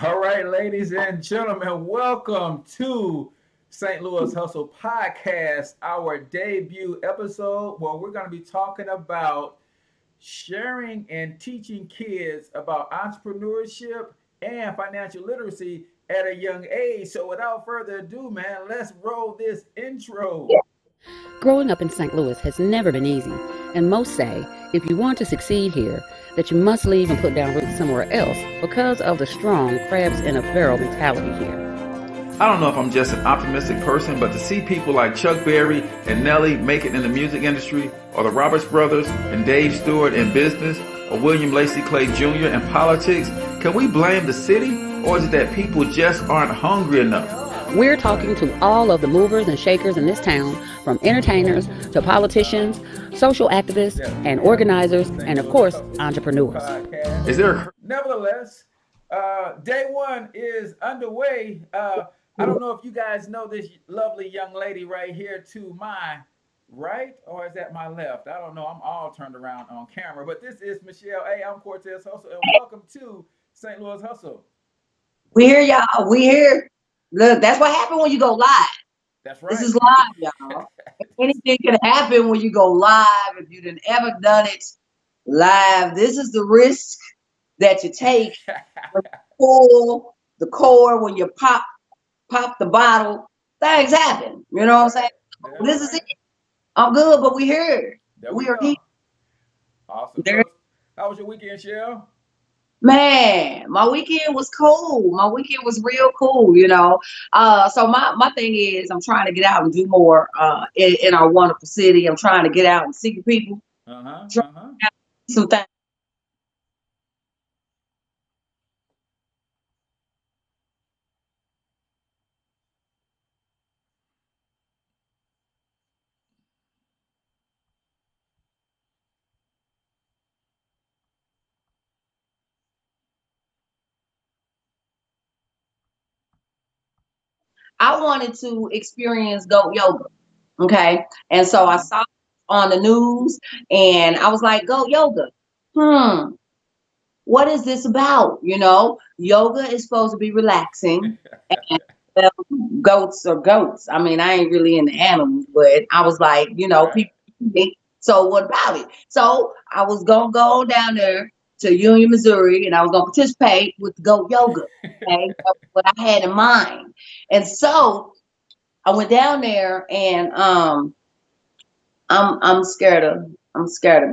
All right, ladies and gentlemen, welcome to St. Louis Hustle Podcast, our debut episode where we're going to be talking about sharing and teaching kids about entrepreneurship and financial literacy at a young age. So, without further ado, man, let's roll this intro. Growing up in St. Louis has never been easy, and most say if you want to succeed here, that you must leave and put down roots somewhere else because of the strong crabs in a barrel mentality here. I don't know if I'm just an optimistic person, but to see people like Chuck Berry and Nelly make it in the music industry, or the Roberts brothers and Dave Stewart in business, or William Lacey Clay Jr. in politics, can we blame the city, or is it that people just aren't hungry enough? We're talking to all of the movers and shakers in this town, from entertainers to politicians, social activists and organizers, and of course, entrepreneurs. Is there? Nevertheless, day one is underway. I don't know if you guys know this lovely young lady right here to my right, or is that my left? I don't know. I'm all turned around on camera, but this is Michelle. Hey, I'm Cortez Hustle, and welcome to St. Louis Hustle. We here, y'all. We here. Look, that's what happened when you go live. That's right. This is live, y'all. Anything can happen when you go live. If you didn't ever done it live, this is the risk that you take. When you pull the cord, when you pop the bottle, things happen. You know what I'm saying? This is it. I'm good, but we here. We are here. Awesome. How was your weekend, Shell? Man, my weekend was cool. My weekend was real cool, So my thing is I'm trying to get out and do more in our wonderful city. I'm trying to get out and see the people. Some things. I wanted to experience goat yoga. Okay. And so I saw it on the news and I was like, goat yoga. What is this about? Yoga is supposed to be relaxing. And well, goats are goats. I mean, I ain't really into animals, but I was like, people think, so what about it? So I was gonna go down there to Union, Missouri, and I was gonna participate with the goat yoga. Okay, that's what I had in mind. And so I went down there, and I'm scared of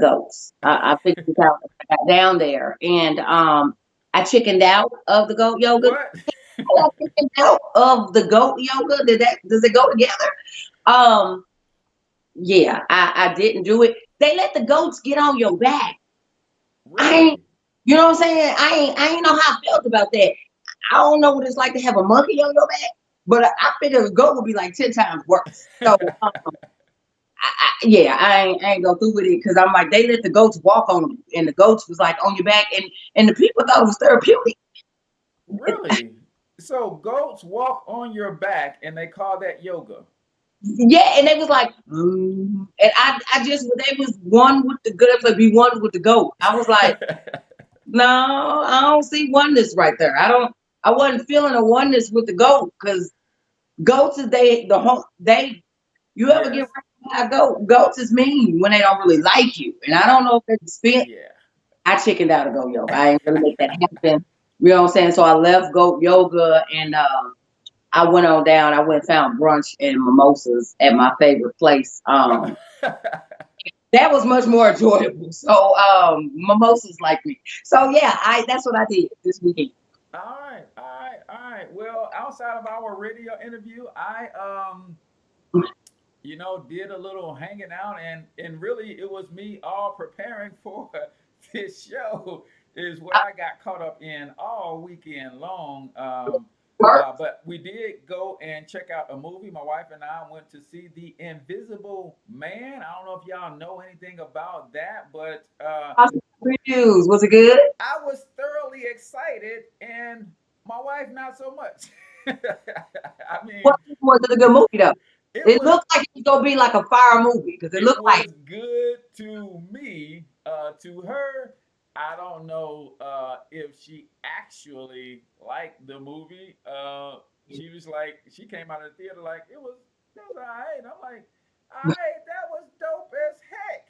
goats. I figured it out when I got down there, and I chickened out of the goat yoga. What? I chickened out of the goat yoga. Does it go together? Yeah, I didn't do it. They let the goats get on your back. Really? You know what I'm saying? I ain't know how I felt about that. I don't know what it's like to have a monkey on your back, but I figured a goat would be like 10 times worse. So I ain't go through with it because I'm like, they let the goats walk on them, and the goats was like on your back, and the people thought it was therapeutic. Really? So goats walk on your back, and they call that yoga. Yeah, and they was like, and I just, they was one with the goat, like be one with the goat. I was like, no, I don't see oneness right there. I wasn't feeling a oneness with the goat because goats is you ever get right by a goat? Goats is mean when they don't really like you, and I don't know if it's spent. Yeah. I chickened out to go yoga. I ain't gonna make that happen. You know what I'm saying? So I left goat yoga and I went on down. I went and found brunch and mimosas at my favorite place. That was much more enjoyable. So mimosas like me. So yeah, that's what I did this weekend. All right. Well, outside of our radio interview, I did a little hanging out, and really it was me all preparing for this show is what I got caught up in all weekend long. But we did go and check out a movie. My wife and I went to see The Invisible Man. I don't know if y'all know anything about that, but Reviews. Was it good? I was thoroughly excited, and my wife not so much. I mean, was it a good movie though? It looked like it was gonna be like a fire movie because it looked like good to me. To her, I don't know if she actually liked the movie. She was like, she came out of the theater like it was alright. I'm like, alright, that was dope as heck,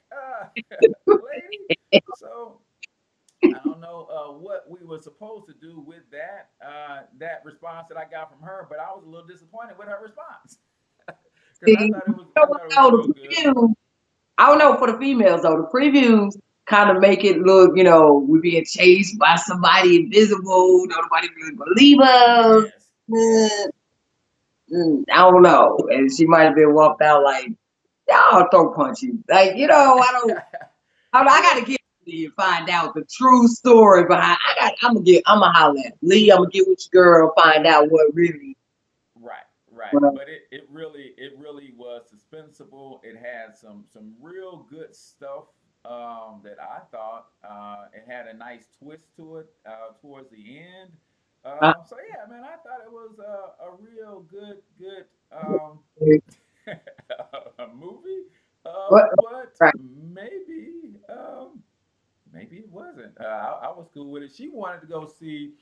lady. So I don't know what we were supposed to do with that response that I got from her, but I was a little disappointed with her response because See, I thought it was real the good. previews, I don't know for the females though. The previews kind of make it look, we're being chased by somebody invisible. Nobody really believe us. Yes, Mm, yes. I don't know. And she might have been walked out like, y'all throw punch you. Like, I don't. I Yeah, gotta get to you and find out the true story behind. I'm gonna holler at Lee. I'm gonna get with your girl, find out what really. right, right. Well, But it really was suspenseful. It had some real good stuff that I thought. It had a nice twist to it towards the end. I, So yeah, man, I thought it was a real good a movie. what? But Right. maybe it wasn't. I was cool with it. She wanted to go see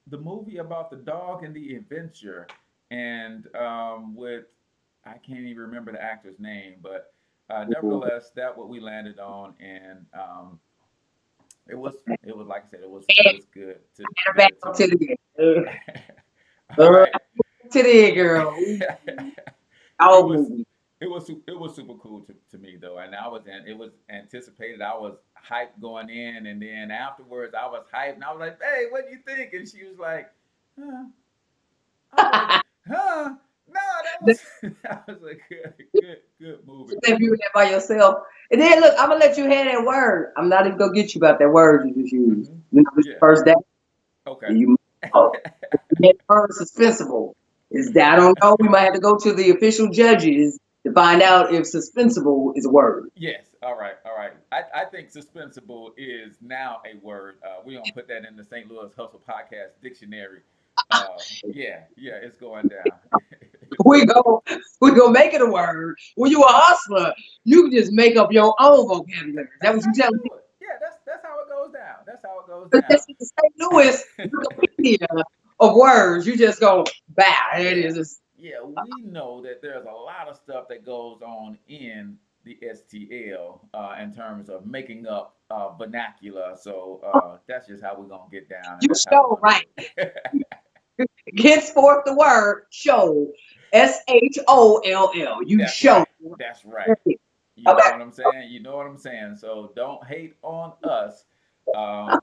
the movie about the dog and the adventure, and with I can't even remember the actor's name, but nevertheless, that what we landed on, and it was like I said, it was Back good to to me. the All right. to the girl. it All was movie. it was super cool to me though, and it was anticipated. I was hyped going in, and then afterwards I was hyped, and I was like, "Hey, what do you think?" And she was like, "Huh." I was like, "Huh." No, that was that was a good movie. If you that by yourself. And then look, I'm gonna let you have that word. I'm not even gonna get you about that word you just used. Hmm. This Yeah. first day. Okay. You know, that word suspenseful. Is that I don't know. We might have to go to the official judges to find out if suspenseful is a word. Yes. All right. All right. I think suspensible is now a word. We're gonna put that in the St. Louis Hustle Podcast dictionary. Yeah, it's going down. It's We go, we gonna make it a word. When you a hustler, you can just make up your own vocabulary. Is that that's what how you you telling me? do it. Yeah, that's how it goes down. That's how it goes But down. that's the St. Louis Wikipedia of words. You just go, bah, it Yeah, is. yeah. We know that there's a lot of stuff that goes on in the STL in terms of making up vernacular. So that's just how we're gonna get down, and You that's how we're show gonna right. do it. Henceforth the word show. SHOLL. You That's show. right. That's right. You know Okay. what I'm saying? You know what I'm saying? So don't hate on us. Um,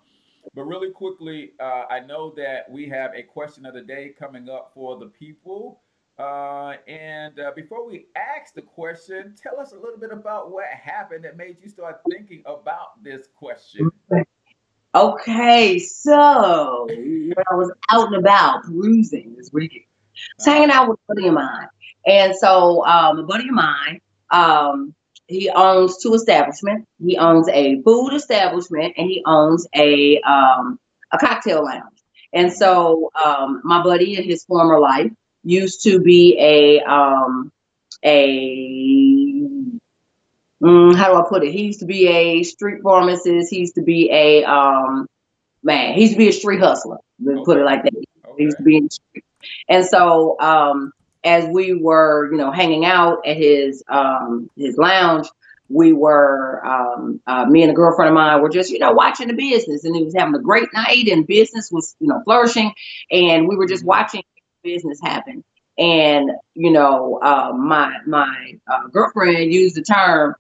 but really quickly, I know that we have a question of the day coming up for the people. And before we ask the question, tell us a little bit about what happened that made you start thinking about this question. Okay, so when I was out and about perusing this weekend, I was Uh huh. hanging out with a buddy of mine. And so a buddy of mine, um, he owns two establishments. He owns a food establishment and he owns a cocktail lounge. And Mm-hmm. so my buddy in his former life used to be a how do I put it? He used to be a street pharmacist. He used to be a man. He used to be a street hustler. Let's put it Okay. like that. He used Okay. to be in the street. And so as we were, hanging out at his lounge, we were me and a girlfriend of mine were just, watching the business, and he was having a great night, and business was, flourishing, and we were just Mm-hmm. watching business happen. And my girlfriend used the term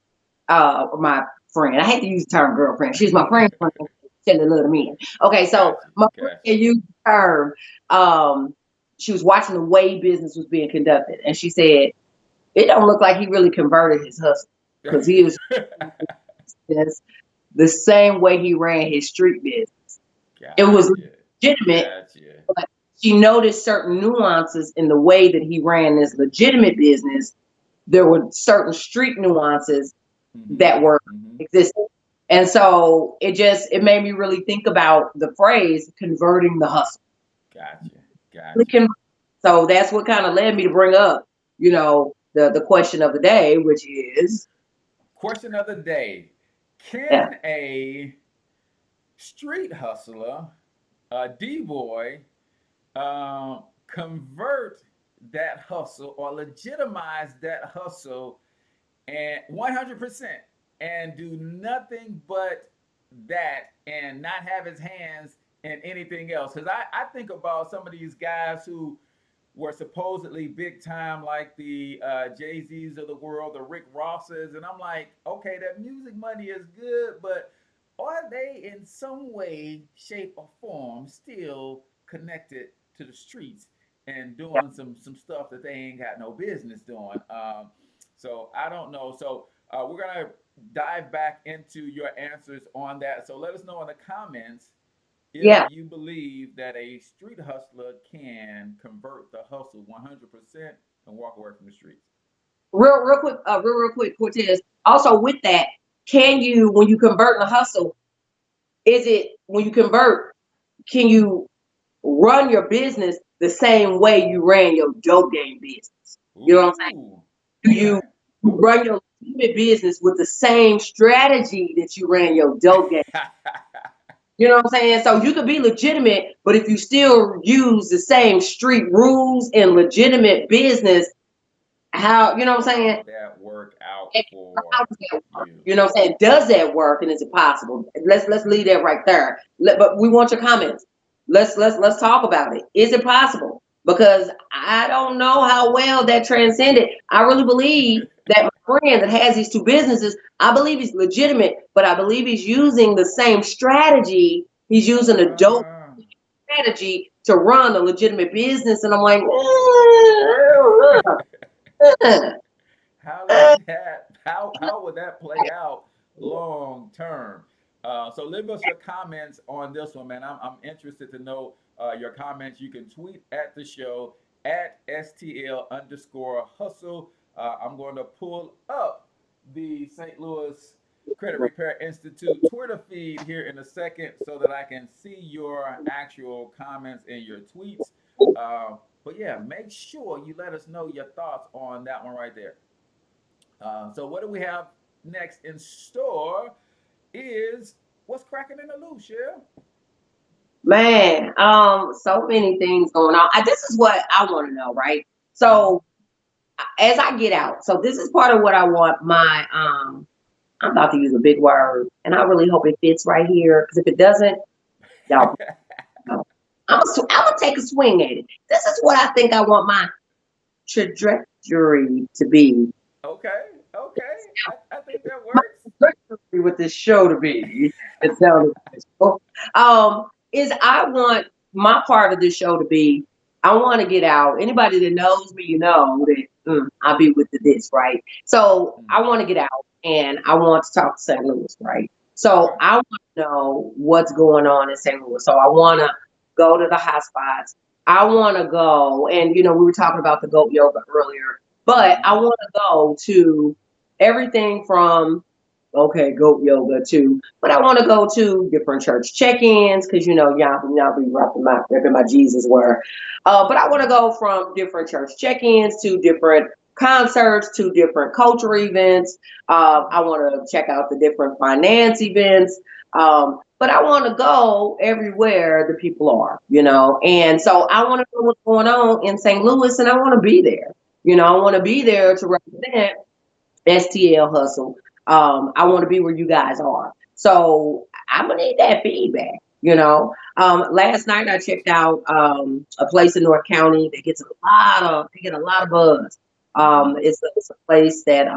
my friend. I hate to use the term girlfriend. She's my friend. She a little men. Okay, so Gotcha. my friend Gotcha. used the term. Um, she was watching the way business was being conducted, and she said, "It don't look like he really converted his hustle because he was just the same way he ran his street business. It was Gotcha. legitimate, Gotcha. but she noticed certain nuances in the way that he ran this legitimate business. There were certain street nuances Mm-hmm. that were Mm-hmm. existing. And so it made me really think about the phrase converting the hustle. Gotcha. Gotcha. So that's what kind of led me to bring up, the question of the day, which is Question of the day. yeah, Can a street hustler, D-boy, convert that hustle or legitimize that hustle and 100% and do nothing but that and not have his hands in anything else? Because I think about some of these guys who were supposedly big time, like the Jay-Z's of the world, the Rick Rosses, and I'm like, okay, that music money is good, but are they in some way, shape, or form still connected to the streets and Yeah. doing some stuff that they ain't got no business doing? So I don't know. So we're gonna dive back into your answers on that. So let us know in the comments if Yeah. you believe that a street hustler can convert the hustle 100% and walk away from the streets. Real quick, Cortez. Also, with that, can you, when you convert in a hustle, is it when you convert, can you run your business the same way you ran your dope game business? You know what I'm saying? Ooh, Do okay, you run your legitimate business with the same strategy that you ran your dope game? okay. You know what I'm saying? So you could be legitimate, but if you still use the same street rules and legitimate business, how, you know what I'm saying? How that work out And for how does that work? you? You know what I'm saying? Does that work and is it possible? Let's leave that right there. But we want your comments. Let's talk about it. Is it possible? Because I don't know how well that transcended. I really believe that my friend that has these two businesses, I believe he's legitimate, but I believe he's using the same strategy. He's using a dope Ah, strategy to run a legitimate business. And I'm like, I don't know. how does that? How would that play out long term? So leave us your comments on this one, man. I'm interested to know your comments. You can tweet at the show at STL underscore hustle. I'm going to pull up the St. Louis Credit Repair Institute Twitter feed here in a second so that I can see your actual comments and your tweets. But yeah, make sure you let us know your thoughts on that one right there. So what do we have next in store is what's cracking in the loose, yeah? Man, so many things going on. This is what I want to know, right? Mm-hmm. So as I get out, so this is part of what I want my I'm about to use a big word, and I really hope it fits right here. Because if it doesn't, y'all know. I'm gonna take a swing at it. This is what I think I want my trajectory to be. Okay, okay. I think that My works. trajectory with this show to be. It sounded is I want my part of this show to be, I want to get out. Anybody that knows me, you know that I'll be with this, right? So I Mm-hmm. want to get out and I want to talk to St. Louis, right? Okay. So I want to know what's going on in St. Louis. So I want to go to the hot spots. I want to go, and we were talking about the goat yoga earlier, but I Mm-hmm. want to go to everything from goat yoga too. But I want to go to different church check-ins because y'all be repping my Jesus word. But I want to go from different church check-ins to different concerts to different culture events. I want to check out the different finance events. But I want to go everywhere the people are, And so I want to know what's going on in St. Louis, and I want to be there. I want to be there to represent STL hustle. I want to be where you guys are. So I'm gonna need that feedback. Last night I checked out a place in North County that gets a lot of buzz. Mm-hmm. It's a place that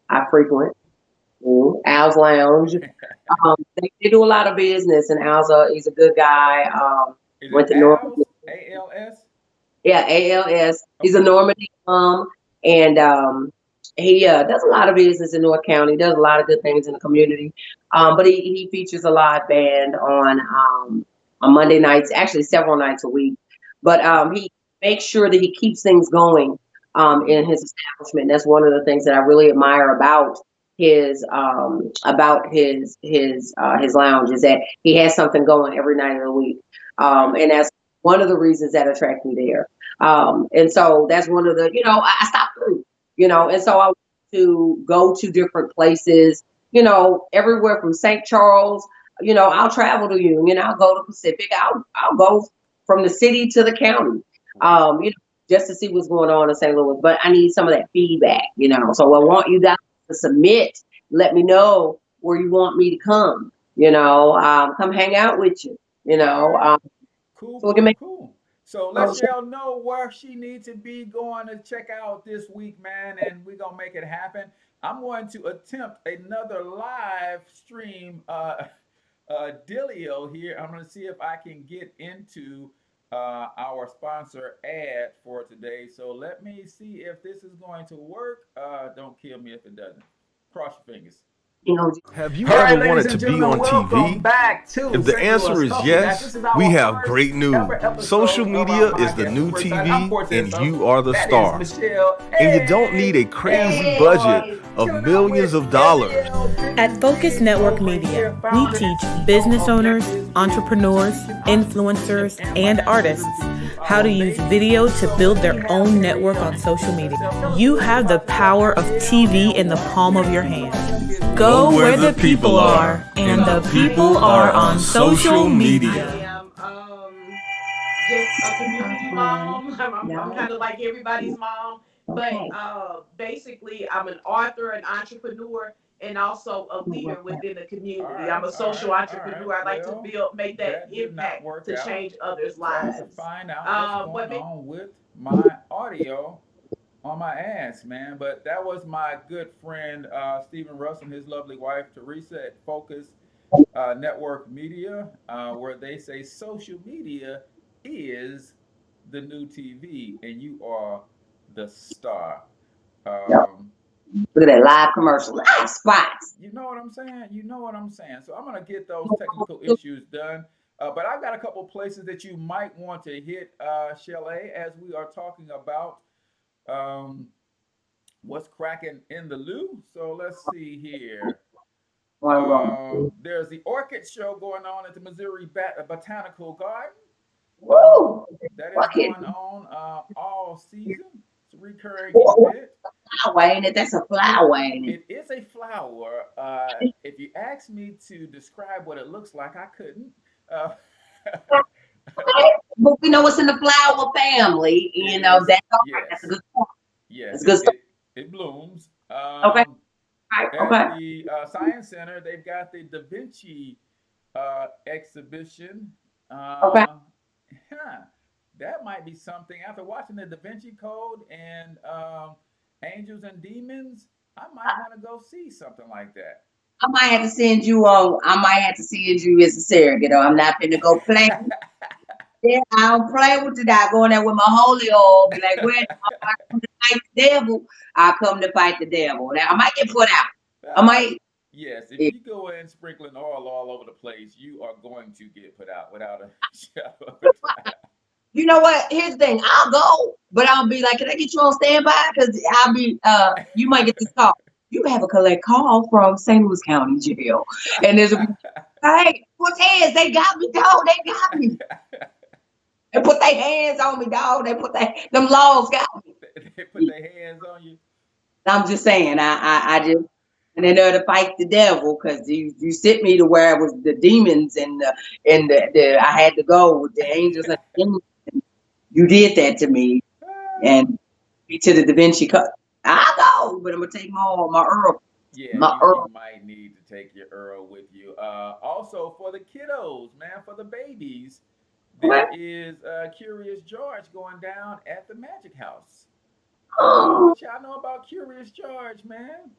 I frequent. Al's Lounge. They do a lot of business, and he's a good guy. Is Went it to Normandy. ALS? ALS? Yeah, ALS. He's a Okay. Normandy and he does a lot of business in North County. Does a lot of good things in the community. But he features a live band on Monday nights, actually several nights a week. But Okay. he makes sure that he keeps things going in Mm-hmm. his establishment. That's one of the things that I really admire his lounge is that he has something going every night of the week. Nice. And that's one of the reasons that attract me there. And so that's one of the, I stopped through, and so I want to go to different places, everywhere from St. Charles. I'll travel to Union. I'll go to Pacific. I'll go from the city to the county. Right. Just to see what's going on in St. Louis. But I need some of that feedback. So I want you guys to submit. Let me know where you want me to come. Come hang out with you. All right. Cool, So we can cool, make. cool. So let Cheryl know where she needs to be going to check out this week, man, and we're gonna make it happen. I'm going to attempt another live stream dealio here. I'm gonna see if I can get into our sponsor ad for today. So let me see if this is going to work. Don't kill me if it doesn't. Cross your fingers. Have you All right, ever ladies wanted and to be gentlemen, on welcome TV? back to If the St. answer Louis is Hustle. Guys, yes, this is our we have first great news. ever episode Social of media our is the podcast. new We're excited. I'm TV, Cortez, and you are the that star. is Michelle. And you don't need a crazy budget of millions of dollars. At Focus Network Media, we teach business owners, entrepreneurs, influencers, and artists how to use video to build their own network on social media. You have the power of TV in the palm of your hand. Go where the people are, and the people are on social media. Just a community mom. I'm kind of like everybody's mom, but basically, I'm an author, an entrepreneur, and also a leader within the community. I'm a social entrepreneur. I like to make that impact to change others' lives. I have to find out what's going on with my audio on my ass, man. But that was my good friend Stephen Russ and his lovely wife Teresa at Focus Network Media, where they say social media is the new TV, and you are the star. Look at that live commercial, live spots. You know what I'm saying? You know what I'm saying? So I'm gonna get those technical issues done. But I've got a couple places that you might want to hit, Chalet, as we are talking about what's cracking in the loo. So let's see here. There's the Orchid Show going on at the Missouri Botanical Garden. Woo! That is going on all season. It's a recurring event. Flower, ain't it? That's a flower, ain't it? It is a flower. If you ask me to describe what it looks like, I couldn't. But we know it's in the flower family. That's all right. That's a good point. Yes, it blooms. Okay. At the Science Center, they've got the Da Vinci exhibition. Okay. That might be something. After watching the Da Vinci Code and Angels and Demons, I might want to go see something like that. I might have to send you as a surrogate. I'm not finna go play. Yeah, I don't play with it. I go in there with my holy oil. Be like, when I come to fight the devil, I come to fight the devil. Now I might get put out. I might. Yes, if you go in sprinkling oil all over the place, you are going to get put out without a shadow. You know what? Here's the thing. I'll go, but I'll be like, can I get you on standby? Because I'll be. You might get this call. You have a collect call from St. Louis County Jail, and there's a. Hey, Cortez, they got me, dog. They got me. They put their hands on me, dog. Them laws got me. They put their hands on you. I'm just saying, I just, and in order to fight the devil, because you sent me to where it was the demons and the I had to go with the angels and the demons. You did that to me, and to the Da Vinci Code. I go, but I'm gonna take my Earl. Yeah, you might need to take your Earl with you. Also for the kiddos, man, for the babies. There is Curious George going down at the Magic House. What y'all know about Curious George, man?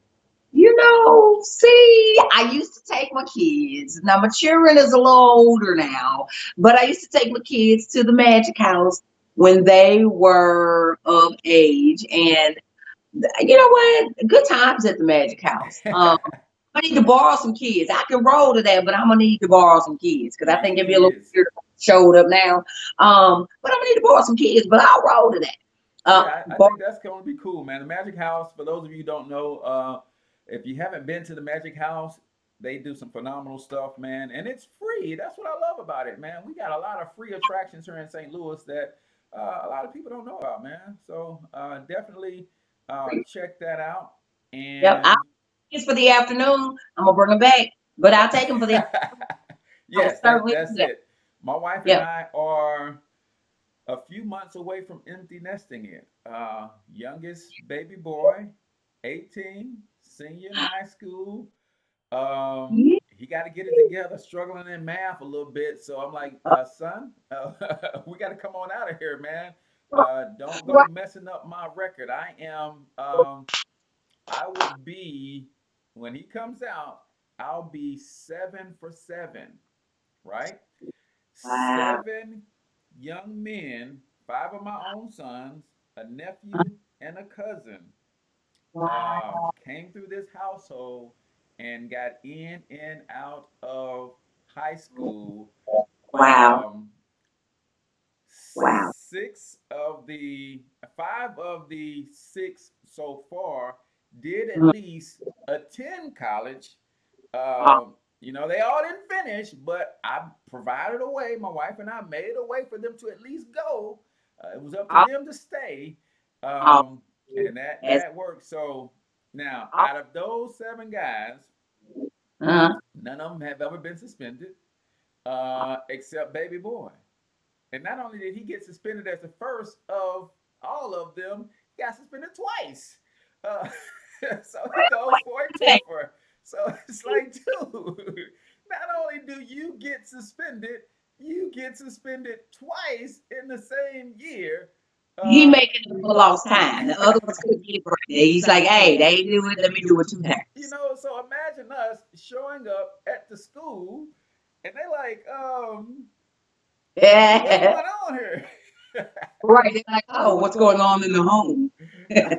See, I used to take my kids. Now my children is a little older now, but I used to take my kids to the Magic House when they were of age. And you know what? Good times at the Magic House. I need to borrow some kids. I can roll to that, but I'm gonna need to borrow some kids because I think it'd be a little weird if I showed up now. But I'm gonna need to borrow some kids, but I'll roll to that. I think that's going to be cool, man. The Magic House, for those of you who don't know, if you haven't been to the Magic House, they do some phenomenal stuff, man. And it's free. That's what I love about it, man. We got a lot of free attractions here in St. Louis that a lot of people don't know about, man. So definitely check that out. And Yep, it's for the afternoon. I'm going to bring them back, but I'll take them for the afternoon. I will Yes, certainly that's do that. it. My wife and Yep. I are a few months away from empty nesting it. Youngest baby boy, 18, senior in high school. Yeah. He got to get it together, struggling in math a little bit. So I'm like, son, we got to come on out of here, man. Don't go Right. messing up my record. I would be, when he comes out, I'll be 7 for 7, right? Wow. 7 young men, 5 of my own sons, a nephew, and a cousin Wow. came through this household and got in and out of high school. Wow. Um, Wow. six of the 5 of the 6 so far did at Mm. least attend college. Oh, They all didn't finish, but I provided a way. My wife and I made a way for them to at least go. It was up to oh, them to stay, oh, and that that's, that worked. So now, oh, out of those 7 guys, uh, none of them have ever been suspended, except baby boy. And not only did he get suspended as the first of all of them, he got suspended twice. Uh, so he goes for a okay. twofer. So it's like, dude, not only do you get suspended twice in the same year. He Uh, making up for lost time. The other ones couldn't get it right. He's like, hey, they ain't do it. Let me do it 2 times. so imagine us showing up at the school and they like, what's Yeah. going on here? Right. They're like, oh, what's going on in the home? Y'all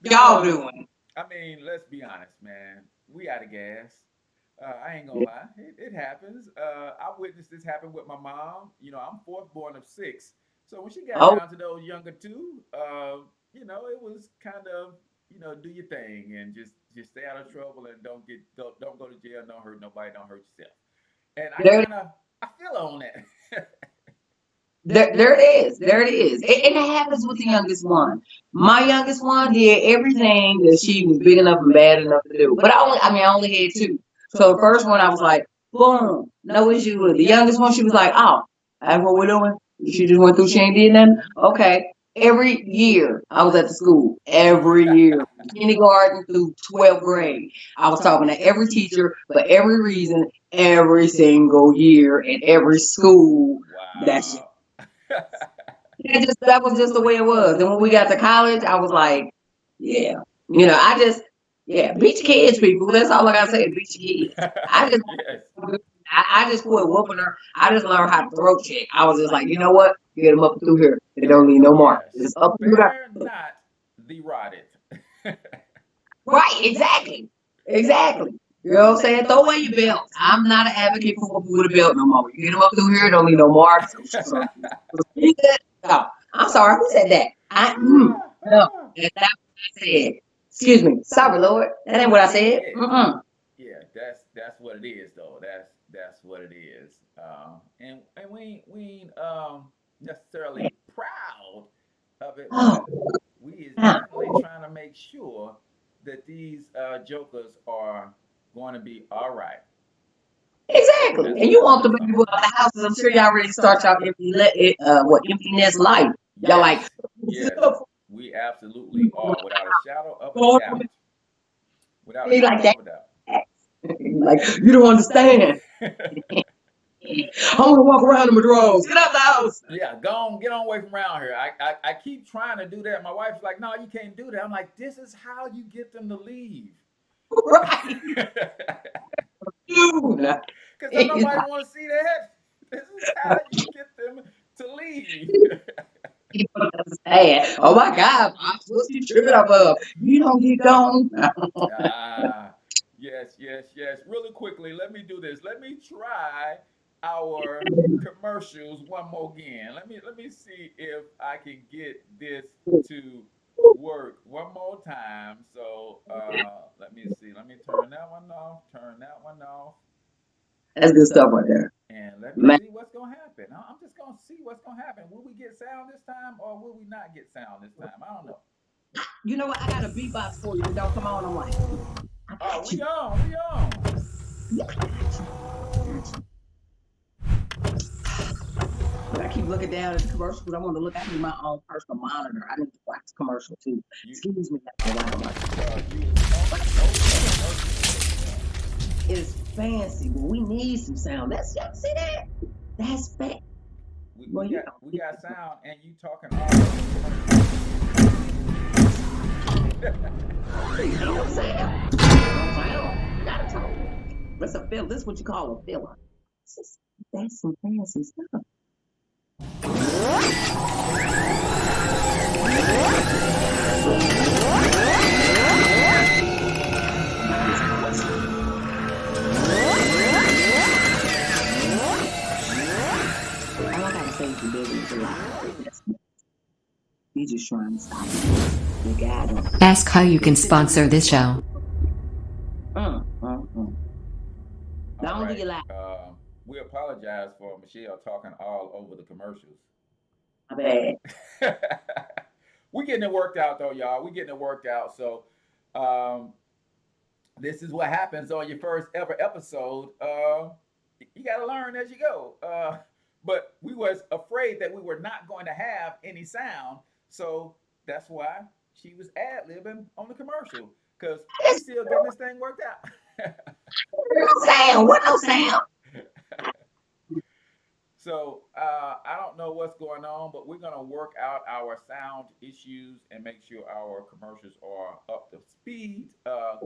Because doing? I mean, let's be honest, man. We out of gas. I ain't gonna lie, it happens. I witnessed this happen with my mom. I'm fourth born of 6, so when she got Oh, down to those younger two, it was kind of, do your thing and just stay out of trouble and don't go to jail, don't hurt nobody, don't hurt yourself. And there, I feel on that. there it is. There it is. And it happens with the youngest one. My youngest one did everything that she was big enough and bad enough to do. But I only had two. So the first one, I was like, boom, no issue with it. The youngest one, she was like, oh, that's what we're doing. She just went through, she ain't did nothing. Okay. Every year I was at the school, every year, kindergarten through 12th grade. I was talking to every teacher for every reason, every single year at every school. That's Wow. that was just the way it was. And when we got to college, I was like, yeah, yeah, beat your kids, people. That's all I gotta say. Beat your kids. Yes. I just quit whooping her. I just learned how to throat check. I was just like, you know what? Get them up and through here. They don't need no more. Yes. Just up and through there. Spare not the rotted. Right? Exactly. Exactly. You know what I'm saying? Throw away your belt. I'm not an advocate for whooping with a belt no more. You get them up through here. Don't need no more. No, I'm sorry. Who said that? No, that's not what I said. Excuse me. Sorry, Lord. That ain't what I said. Yeah. Mm-mm. Yeah, that's what it is though. That's what it is. And we ain't necessarily proud of it, Oh, but we is yeah. definitely trying to make sure that these jokers are going to be all right. Exactly. That's And you that's want what the it's baby all boy out about. the houses. I'm sure y'all ready to start y'all empty nest life. Y'all like, Yes, yes, we absolutely are, without a shadow of a oh, doubt. Without a be like shadow that. of a doubt. Like, you don't understand. I'm gonna walk around in my drawers. Get out the house. Yeah, go on, get on away from around here. I keep trying to do that. My wife's like, no, you can't do that. I'm like, this is how you get them to leave. Right. Dude. Because don't nobody want to see that. This is how you get them to leave. You don't understand. Oh my God, what's you tripping up of? You don't get gone. Ah, yes. Really quickly, let me do this. Let me try our commercials one more again. Let me see if I can get this to work one more time. So let me see. Let me turn that one off. Turn that one off. That's good stuff right there. And let me Man, see what's gonna happen. I'm just gonna see what's gonna happen. Will we get sound this time, or will we not get sound this time? I don't know. you know what? I got a beatbox for you. Don't come on. I'm like, I Oh, got we you. on, we on. I got you. I keep looking down at the commercial because I want to look. I need my own personal monitor. I need to watch commercial too. Excuse me. It is fancy, but we need some sound. Y'all see that? That's fancy. We got sound, and you talking all Ain't no sound. Gotta talk. That's a fill. This is what you call a filler. That's some fancy stuff. All I gotta say is the business a lot. He's just trying to stop you. You got him. Ask how you can sponsor this show. Don't do your life. We apologize for Michelle talking all over the commercials. My bad. We getting it worked out though, y'all. We getting it worked out. So this is what happens on your first ever episode. You got to learn as you go. But we was afraid that we were not going to have any sound. So that's why she was ad-libbing on the commercial. Because we still getting this thing worked out. No sound. What no sound? So I don't know what's going on, but we're gonna work out our sound issues and make sure our commercials are up to speed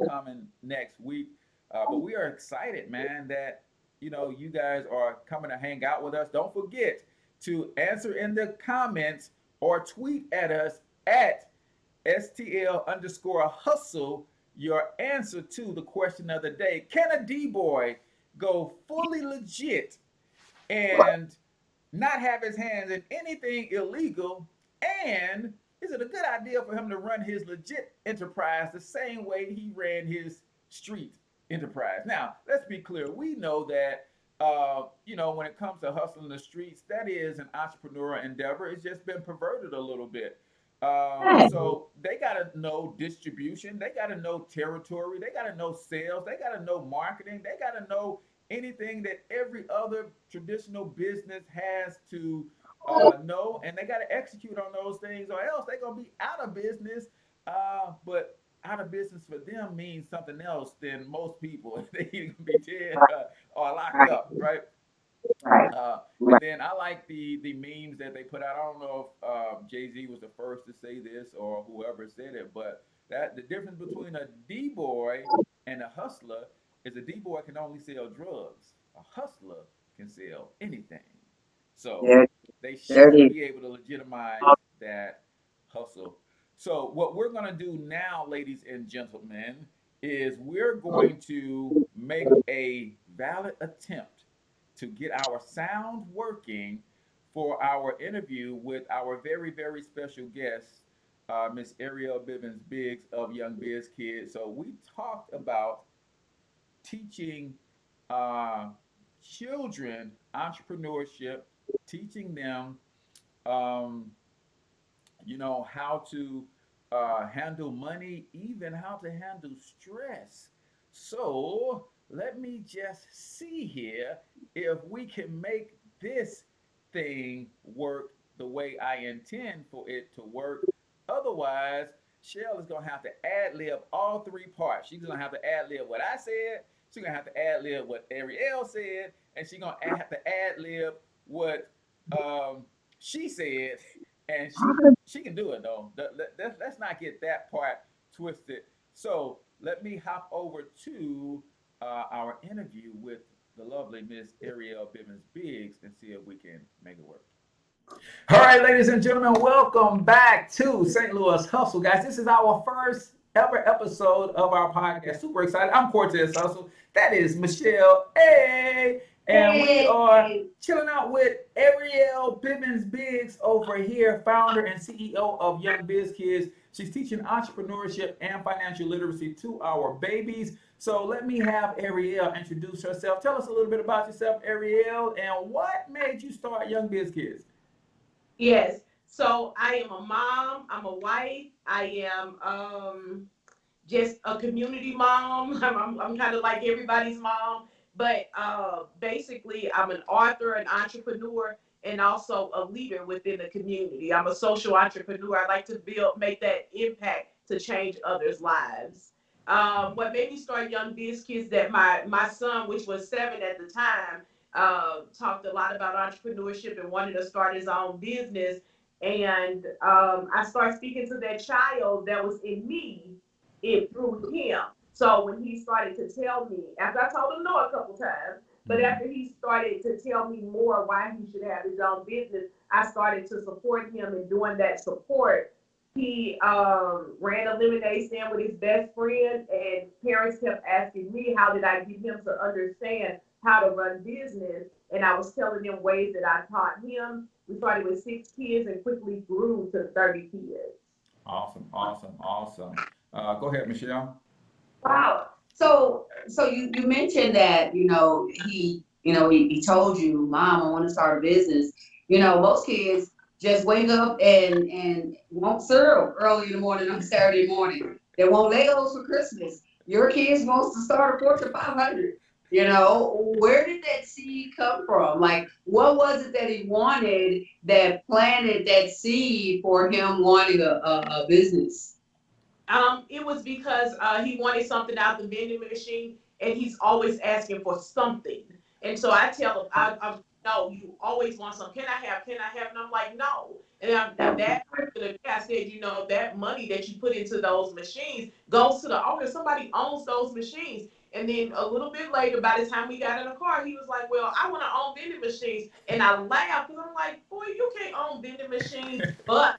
coming next week. But we are excited, man, that you guys are coming to hang out with us. Don't forget to answer in the comments or tweet at us at STL_hustle your answer to the question of the day. Can a D-boy go fully legit and not have his hands in anything illegal? And is it a good idea for him to run his legit enterprise the same way he ran his street enterprise? Now, let's be clear. We know that, when it comes to hustling the streets, that is an entrepreneurial endeavor. It's just been perverted a little bit. So they got to know distribution. They got to know territory. They got to know sales. They got to know marketing. They got to know anything that every other traditional business has to know, and they got to execute on those things, or else they're going to be out of business. But out of business for them means something else than most people. They either be dead or locked up, right? And then I like the memes that they put out. I don't know if Jay-Z was the first to say this or whoever said it, but that the difference between a D-boy and a hustler is a D-boy can only sell drugs. A hustler can sell anything. So they should be able to legitimize that hustle. So what we're going to do now, ladies and gentlemen, is we're going to make a valid attempt to get our sound working for our interview with our very, very special guest, Miss Arriel Bivens-Biggs of Young Biz Kidz. So we talked about teaching children entrepreneurship, teaching them, how to handle money, even how to handle stress. So let me just see here if we can make this thing work the way I intend for it to work. Otherwise, Shell is going to have to ad-lib all three parts. She's going to have to ad-lib what I said. She's going to have to ad-lib what Arriel said. And she's going to have to ad-lib what she said. And she can do it, though. Let's not get that part twisted. So let me hop over to our interview with the lovely Miss Arriel Bivens-Biggs and see if we can make it work. All right, ladies and gentlemen, welcome back to St. Louis Hustle, guys. This is our first ever episode of our podcast. Super excited. I'm Cortez Hustle. That is Michelle Aaye. And we are chilling out with Arriel Bivens-Biggs over here, founder and CEO of Young Biz Kidz. She's teaching entrepreneurship and financial literacy to our babies. So let me have Arriel introduce herself. Tell us a little bit about yourself, Arriel, and what made you start Young Biz Kidz? Yes. So I am a mom. I'm a wife. I am just a community mom. I'm kind of like everybody's mom. But basically, I'm an author, an entrepreneur, and also a leader within the community. I'm a social entrepreneur. I like to make that impact to change others' lives. What made me start Young Biz Kidz, that my son, which was 7 at the time, talked a lot about entrepreneurship and wanted to start his own business. And I started speaking to that child that was in me, it through him. So when he started to tell me, after I told him no a couple times, but after he started to tell me more why he should have his own business, I started to support him. And doing that support, he ran a lemonade stand with his best friend, and parents kept asking me, how did I get him to understand how to run business? And I was telling them ways that I taught him. We started with 6 kids and quickly grew to 30 kids. Awesome. Go ahead, Michelle. Wow. So you mentioned that, he told you, Mom, I want to start a business. Most kids just wake up and want cereal early in the morning on Saturday morning. They want Legos for Christmas. Your kids wants to start a Fortune 500. Where did that seed come from? Like, what was it that he wanted that planted that seed for him wanting a business? It was because he wanted something out the vending machine, and he's always asking for something. And so I tell him, no, you always want something. Can I have? And I'm like, no. And that particular day, I said, that money that you put into those machines goes to the owner. Somebody owns those machines. And then a little bit later, by the time we got in the car, he was like, well, I want to own vending machines. And I laughed because I'm like, boy, you can't own vending machines, but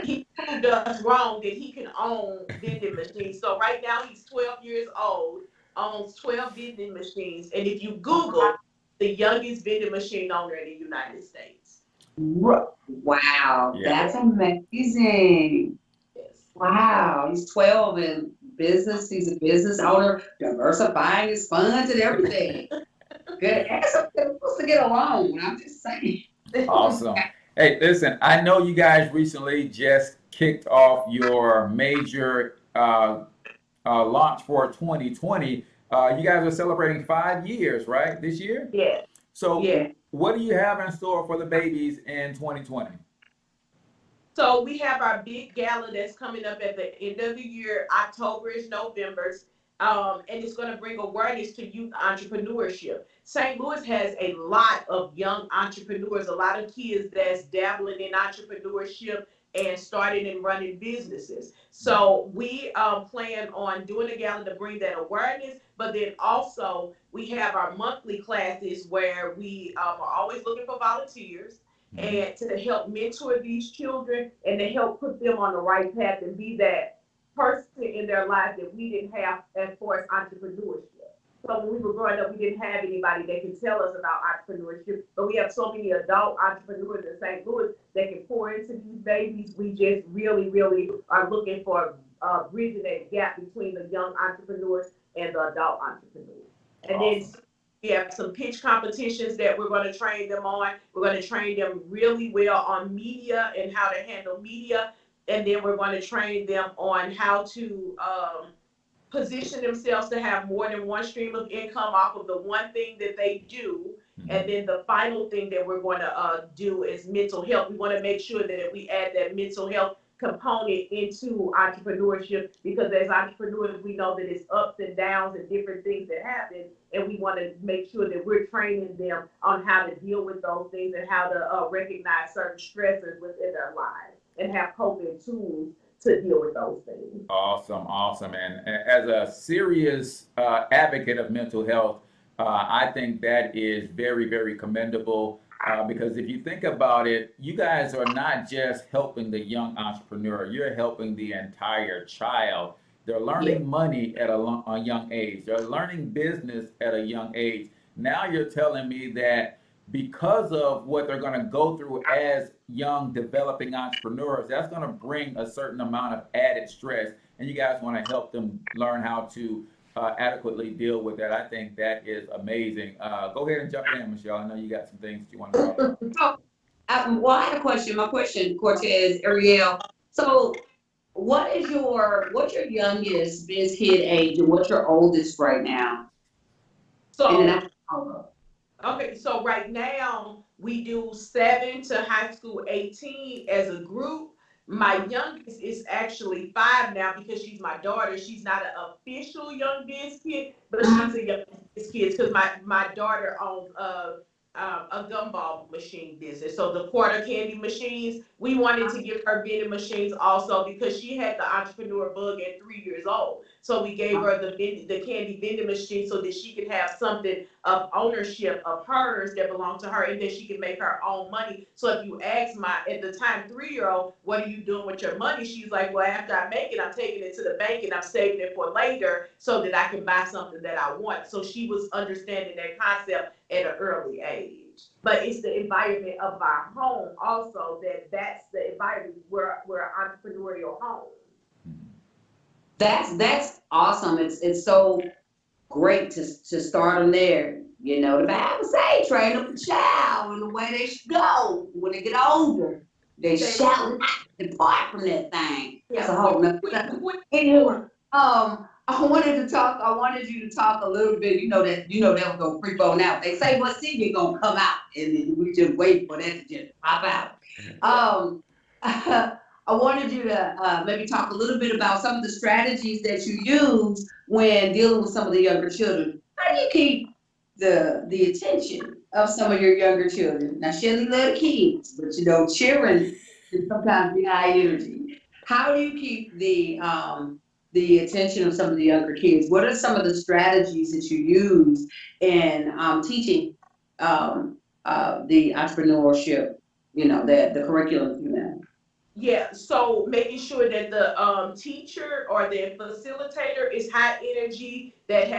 he proved us wrong that he can own vending machines. So right now he's 12 years old, owns 12 vending machines. And if you Google, the youngest vending machine owner in the United States. Wow, that's amazing. Yes. Wow, he's 12 in business. He's a business owner, diversifying his funds and everything. Good. Ask him to get a loan. I'm just saying. Awesome. Hey, listen, I know you guys recently just kicked off your major launch for 2020. You guys are celebrating 5 years, right, this year? Yeah. So what do you have in store for the babies in 2020? So we have our big gala that's coming up at the end of the year. October is November's. And it's going to bring awareness to youth entrepreneurship. St. Louis has a lot of young entrepreneurs, a lot of kids that's dabbling in entrepreneurship and starting and running businesses. So we plan on doing a gala to bring that awareness, but then also we have our monthly classes where we are always looking for volunteers and to help mentor these children and to help put them on the right path and be that person in their lives that we didn't have as far as entrepreneurship. So when we were growing up, we didn't have anybody that could tell us about entrepreneurship, but we have so many adult entrepreneurs in St. Louis that can pour into these babies. We just really, really are looking for bridging that gap between the young entrepreneurs and the adult entrepreneurs. And then we have some pitch competitions that we're going to train them on. We're going to train them really well on media and how to handle media. And then we're going to train them on how to position themselves to have more than one stream of income off of the one thing that they do. And then the final thing that we're going to do is mental health. We want to make sure that if we add that mental health component into entrepreneurship, because as entrepreneurs, we know that it's ups and downs and different things that happen. And we want to make sure that we're training them on how to deal with those things and how to recognize certain stressors within their lives and have coping tools to deal with those things. Awesome. And as a serious advocate of mental health, I think that is very, very commendable because if you think about it, you guys are not just helping the young entrepreneur, you're helping the entire child. They're learning money at a young age. They're learning business at a young age. Now you're telling me that because of what they're going to go through as young developing entrepreneurs, that's going to bring a certain amount of added stress, and you guys want to help them learn how to adequately deal with that. I think that is amazing. Go ahead and jump in, Michelle. I know you got some things that you want to talk about. I had a question. My question, Cortez, Arriel. So what's your youngest biz kid age and what's your oldest right now? So, okay, so right now We do 7 to high school 18 as a group. My youngest is actually 5 now because she's my daughter. She's not an official Young Biz Kid, but she's a Young Biz Kid because my daughter owns a gumball machine business. So the quarter candy machines, we wanted to give her vending machines also because she had the entrepreneur bug at 3 years old. So we gave her the candy vending machine so that she could have something of ownership of hers that belonged to her, and then she could make her own money. So if you ask my, at the time, 3-year-old, what are you doing with your money? She's like, well, after I make it, I'm taking it to the bank and I'm saving it for later so that I can buy something that I want. So she was understanding that concept at an early age. But it's the environment of our home also that's the environment where we're an entrepreneurial home. That's awesome. It's so great to start them there. You know, the Bible say, train up a child in the way they should go. When they get older, they shall not depart from that thing. That's a whole nother thing. I wanted you to talk a little bit. You know that was gonna creep on out. They say what's in you gonna come out, and then we just wait for that to just pop out. I wanted you to maybe talk a little bit about some of the strategies that you use when dealing with some of the younger children. How do you keep the attention of some of your younger children? Now, Shelly love kids, but children can sometimes be high energy. How do you keep the attention of some of the younger kids? What are some of the strategies that you use in teaching the entrepreneurship, the curriculum, Yeah, so making sure that the teacher or the facilitator is high energy, that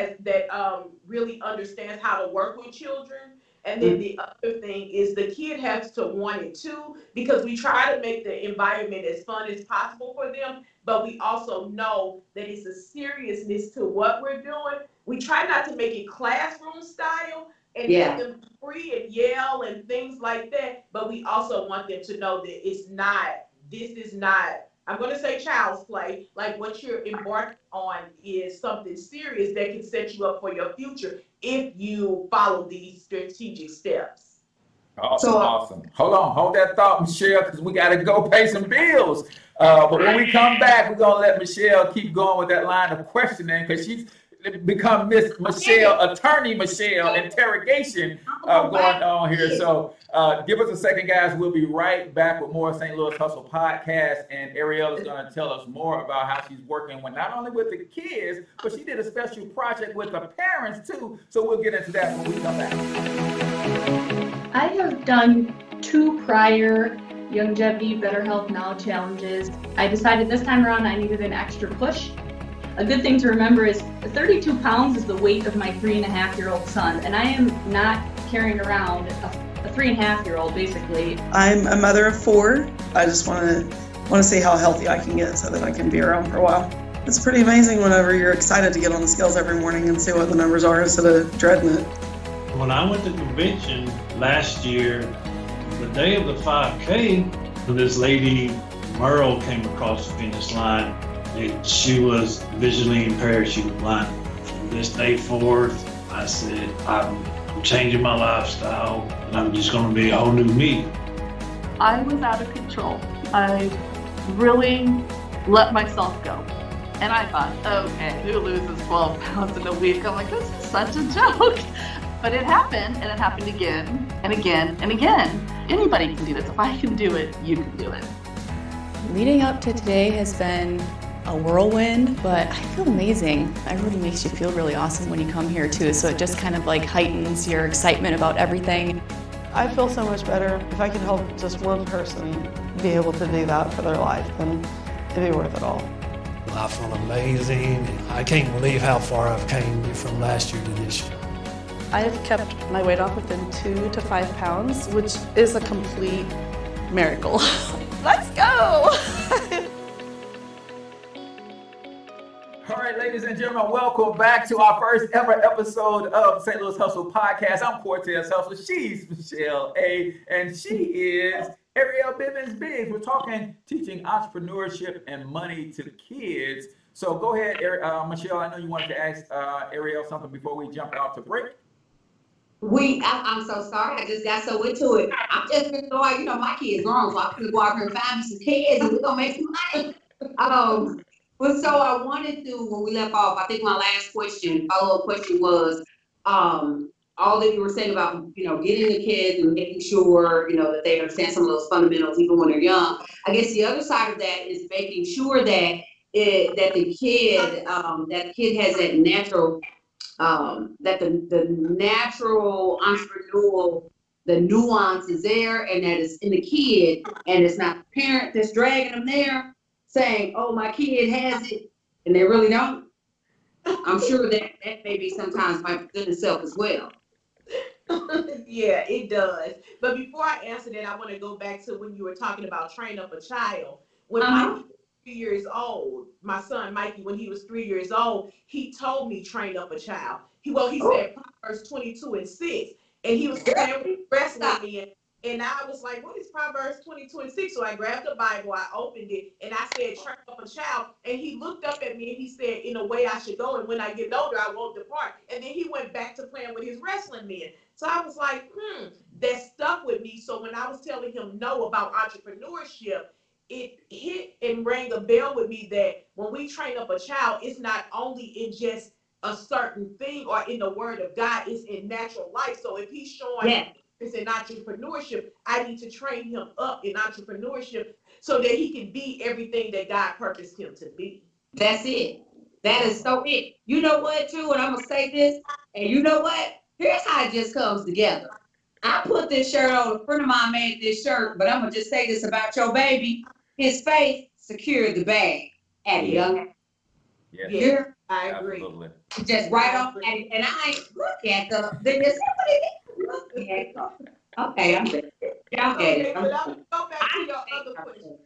really understands how to work with children. And then the other thing is the kid has to want it too, because we try to make the environment as fun as possible for them, but we also know that it's a seriousness to what we're doing. We try not to make it classroom style and let them free and yell and things like that, but we also want them to know that this is not, I'm going to say child's play. Like what you're embarking on is something serious that can set you up for your future if you follow these strategic steps. Awesome. Hold that thought, Michelle, because we got to go pay some bills. But when we come back, we're going to let Michelle keep going with that line of questioning, because she's become Miss Michelle, Attorney Michelle interrogation going on here. So give us a second, guys. We'll be right back with more St. Louis Hustle podcast, and Arriel is going to tell us more about how she's working with not only with the kids, but she did a special project with the parents too. So we'll get into that when we come back. I have done 2 prior Youngevity Better Health Now challenges. I decided this time around I needed an extra push. A good thing to remember is 32 pounds is the weight of my 3.5-year-old son, and I am not carrying around a 3.5-year-old basically. I'm a mother of 4. I just want to see how healthy I can get so that I can be around for a while. It's pretty amazing whenever you're excited to get on the scales every morning and see what the numbers are instead of dreading it. When I went to convention last year, the day of the 5K, this lady, Merle, came across the finish line. And she was visually impaired, she was blind. From this day forth, I said, I'm changing my lifestyle, and I'm just gonna be a whole new me. I was out of control. I really let myself go. And I thought, okay, who loses 12 pounds in a week? I'm like, this is such a joke. But it happened, and it happened again, and again, and again. Anybody can do this. If I can do it, you can do it. Leading up to today has been a whirlwind, but I feel amazing. It really makes you feel really awesome when you come here too, so it just kind of like heightens your excitement about everything. I feel so much better. If I could help just one person be able to do that for their life, then it'd be worth it all. I feel amazing. I can't believe how far I've came from last year to this year. I have kept my weight off within 2 to 5 pounds, which is a complete miracle. Let's go! All right, ladies and gentlemen, welcome back to our first ever episode of St. Louis Hustle Podcast. I'm Cortez Hustle. She's Michelle Aaye, and she is Arriel Bivens-Biggs. We're talking teaching entrepreneurship and money to kids. So go ahead, Michelle. I know you wanted to ask Arriel something before we jump out to break. I'm so sorry. I just got so into it. I'm just gonna go out. You know, my kids grown, so I'm gonna go out here and find me some kids, and we're gonna make some money. But so I wanted to, when we left off, I think my last question, follow-up question was, all that you were saying about, you know, getting the kids and making sure, you know, that they understand some of those fundamentals even when they're young. I guess the other side of that is making sure that the kid has that natural, that the natural entrepreneurial, the nuance is there, and that it's in the kid, and it's not the parent that's dragging them there saying, oh, my kid has it, and they really don't. I'm sure that maybe sometimes might present itself as well. Yeah, it does. But before I answer that, I want to go back to when you were talking about train up a child. When Mikey was 3 years old, my son Mikey, when he was 3 years old, he told me train up a child. He said Proverbs 22:6, and he was playing with wrestling me, and I was like, what is Proverbs 22:6? So I grabbed the Bible, I opened it, and I said, train up a child. And he looked up at me and he said, in a way I should go, and when I get older, I won't depart. And then he went back to playing with his wrestling men. So I was like, that stuck with me. So when I was telling him no about entrepreneurship, it hit and rang a bell with me that when we train up a child, it's not only in just a certain thing or in the word of God, it's in natural life. So if he's showing it's in entrepreneurship, I need to train him up in entrepreneurship so that he can be everything that God purposed him to be. That's it. That is so it. You know what, too? And I'm going to say this, and you know what? Here's how it just comes together. I put this shirt on. A friend of mine made this shirt, but I'm going to just say this about your baby. His faith secured the bag at a young age. Yeah, I agree. Absolutely. Just right off, and I ain't look at the look at them. Okay, I'm good. Okay, but I'm going to go back to your other question.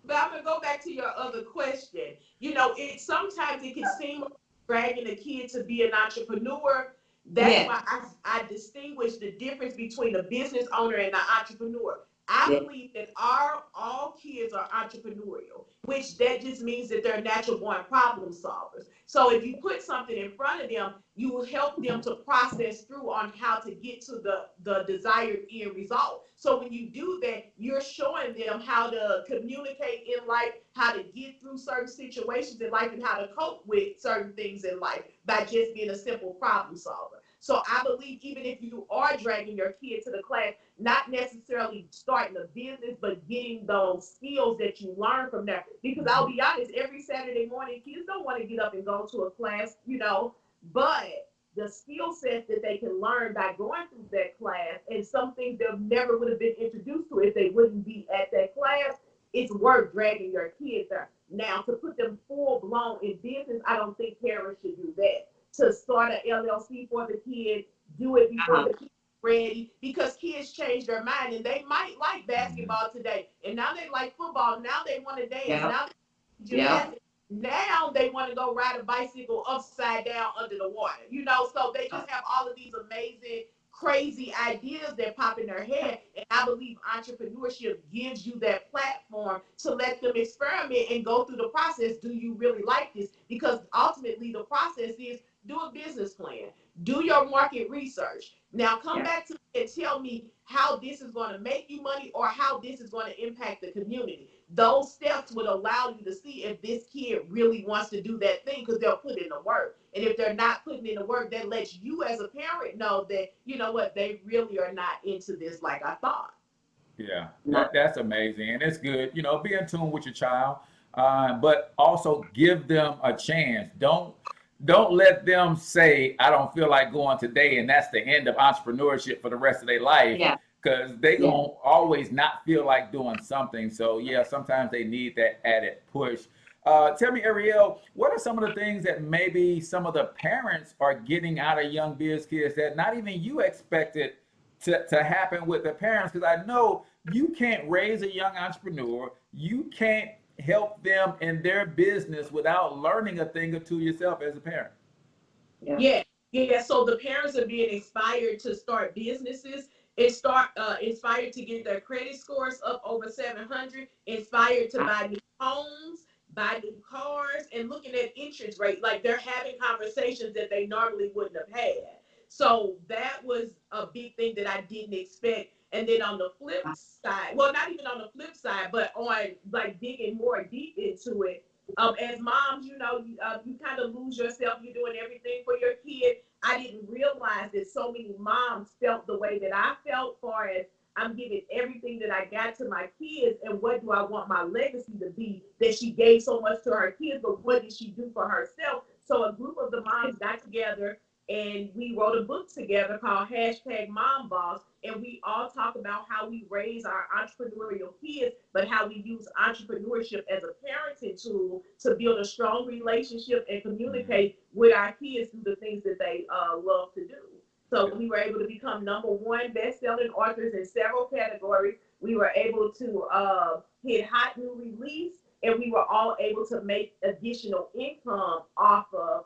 But I'm going to go back to your other question. You know, sometimes it can seem like dragging a kid to be an entrepreneur. That's why I distinguish the difference between a business owner and an entrepreneur. I believe that all kids are entrepreneurial, which that just means that they're natural born problem solvers. So if you put something in front of them, you will help them to process through on how to get to the desired end result. So when you do that, you're showing them how to communicate in life, how to get through certain situations in life, and how to cope with certain things in life by just being a simple problem solver. So I believe even if you are dragging your kid to the class, not necessarily starting a business, but getting those skills that you learn from there. Because I'll be honest, every Saturday morning, kids don't want to get up and go to a class, you know, but the skill sets that they can learn by going through that class, and some things they never would have been introduced to if they wouldn't be at that class, it's worth dragging your kids there. Now, to put them full blown in business, I don't think parents should do that. To start an LLC for the kid, do it before the kid ready, because kids change their mind, and they might like basketball today, and now they like football, now they want to dance, now gymnastics, now they want to go ride a bicycle upside down under the water, you know. So they just have all of these amazing, crazy ideas that pop in their head, and I believe entrepreneurship gives you that platform to let them experiment and go through the process. Do you really like this? Because ultimately the process is do a business plan, do your market research. Now come back to me and tell me how this is going to make you money or how this is going to impact the community. Those steps would allow you to see if this kid really wants to do that thing, because they'll put in the work. And if they're not putting in the work, that lets you as a parent know that, you know what, they really are not into this like I thought. Yeah, that's amazing. And it's good, you know, be in tune with your child, but also give them a chance. Don't let them say, I don't feel like going today, and that's the end of entrepreneurship for the rest of their life. Yeah. Because they gonna always not feel like doing something. So yeah, sometimes they need that added push. Tell me, Arriel, what are some of the things that maybe some of the parents are getting out of young biz kids that not even you expected to happen with the parents? Because I know you can't raise a young entrepreneur. You can't help them in their business without learning a thing or two yourself as a parent. Yeah. So the parents are being inspired to start businesses and inspired to get their credit scores up over 700, inspired to buy new homes, buy new cars, and looking at interest rate. Like they're having conversations that they normally wouldn't have had. So that was a big thing that I didn't expect. And then on the flip side, well, not even on the flip side, but on like digging more deep into it, as moms, you know, you kind of lose yourself. You're doing everything for your kid. I didn't realize that so many moms felt the way that I felt, far as I'm giving everything that I got to my kids, and what do I want my legacy to be? That she gave so much to her kids, but what did she do for herself? So a group of the moms got together and we wrote a book together called #MomBoss, and we all talk about how we raise our entrepreneurial kids, but how we use entrepreneurship as a parenting tool to build a strong relationship and communicate with our kids through the things that they love to do. So we were able to become #1 best-selling authors in several categories. We were able to hit hot new release, and we were all able to make additional income off of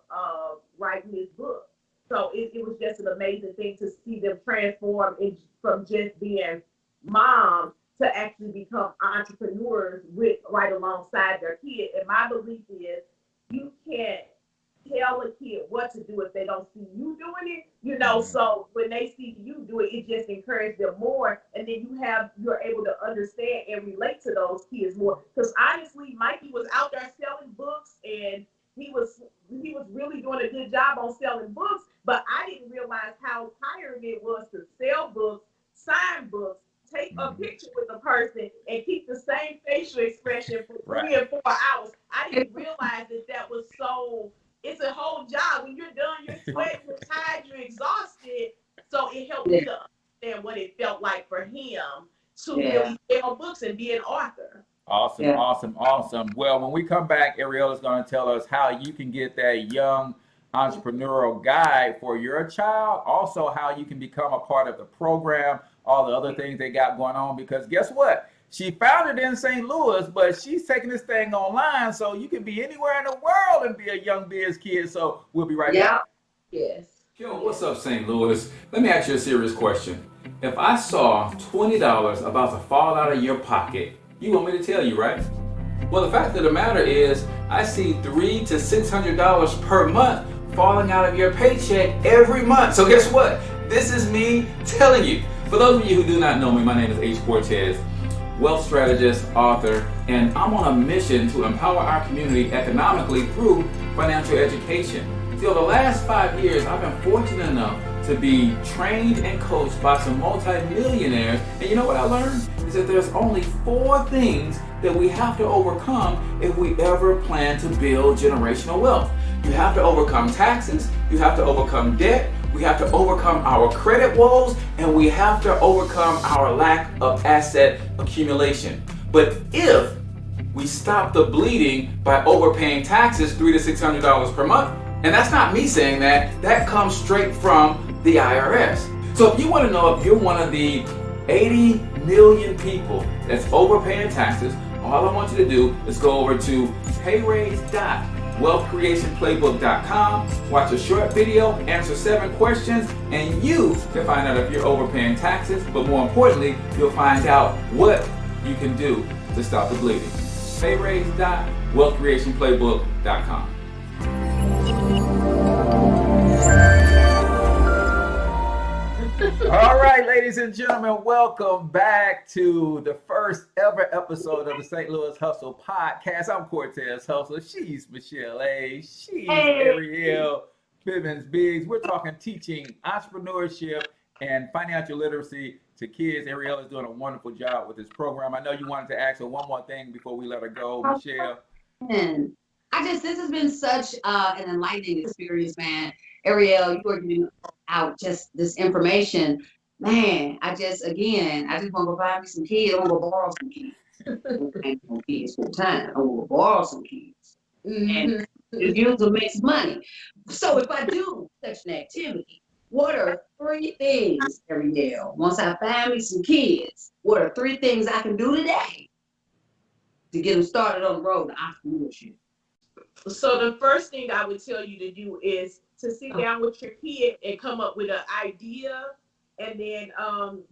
writing this book. So it was just an amazing thing to see them transform from just being moms to actually become entrepreneurs right alongside their kid. And my belief is you can't tell a kid what to do if they don't see you doing it, you know. So when they see you do it, it just encourages them more, and then you're able to understand and relate to those kids more. Because honestly, Mikey was out there selling books, and he was really doing a good job on selling books, but I didn't realize how tiring it was to sell books, sign books, take a picture with a person, and keep the same facial expression for 3 or 4 hours. I didn't realize that was so. It's a whole job. When you're done, you're sweating, you're tired, you're exhausted. So it helped me to understand what it felt like for him to really sell books and be an author. Awesome. Well, when we come back, Arriel is going to tell us how you can get that young entrepreneurial guide for your child. Also, how you can become a part of the program, all the other things they got going on. Because guess what? She founded in St. Louis, but she's taking this thing online, so you can be anywhere in the world and be a young biz kid. So we'll be right back. Yes. Yo, what's up, St. Louis? Let me ask you a serious question. If I saw $20 about to fall out of your pocket, you want me to tell you, right? Well, the fact of the matter is, I see $300 to $600 per month falling out of your paycheck every month. So guess what? This is me telling you. For those of you who do not know me, my name is H. Cortez, wealth strategist, author, and I'm on a mission to empower our community economically through financial education. So the last 5 years, I've been fortunate enough to be trained and coached by some multi-millionaires. And you know what I learned? Is that there's only 4 things that we have to overcome if we ever plan to build generational wealth. You have to overcome taxes, you have to overcome debt, we have to overcome our credit woes, and we have to overcome our lack of asset accumulation. But if we stop the bleeding by overpaying taxes $300 to $600 per month, and that's not me saying that, that comes straight from the IRS. So if you want to know if you're one of the 80 million people that's overpaying taxes, all I want you to do is go over to payraise.wealthcreationplaybook.com, watch a short video, answer 7 questions, and you can find out if you're overpaying taxes, but more importantly, you'll find out what you can do to stop the bleeding. payraise.wealthcreationplaybook.com. All right, ladies and gentlemen, welcome back to the first ever episode of the St. Louis Hustle Podcast. I'm Cortez Hustle. She's Michelle Aaye. She's Arriel Bivens-Biggs. We're talking teaching entrepreneurship and financial literacy to kids. Arriel is doing a wonderful job with this program. I know you wanted to ask her one more thing before we let her go, Michelle. And this has been such an enlightening experience, man. Arriel, you are giving out just this information. Man, I just want to go buy me some kids. I want to go borrow some kids. I ain't no kids full time. I want to borrow some kids. And the user makes money. So if I do such an activity, what are 3 things, Arriel, once I find me some kids, what are 3 things I can do today to get them started on the road to entrepreneurship? So the first thing I would tell you to do is to sit down with your kid and come up with an idea, and then